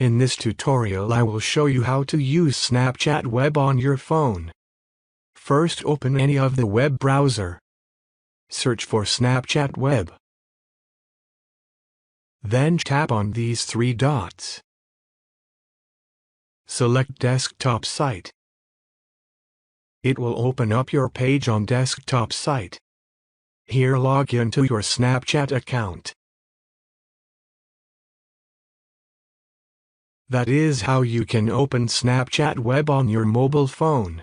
In this tutorial I will show you how to use Snapchat Web on your phone. First, open any of the web browser. Search for Snapchat Web. Then tap on these three dots. Select Desktop Site. It will open up your page on Desktop Site. Here, log into your Snapchat account. That is how you can open Snapchat Web on your mobile phone.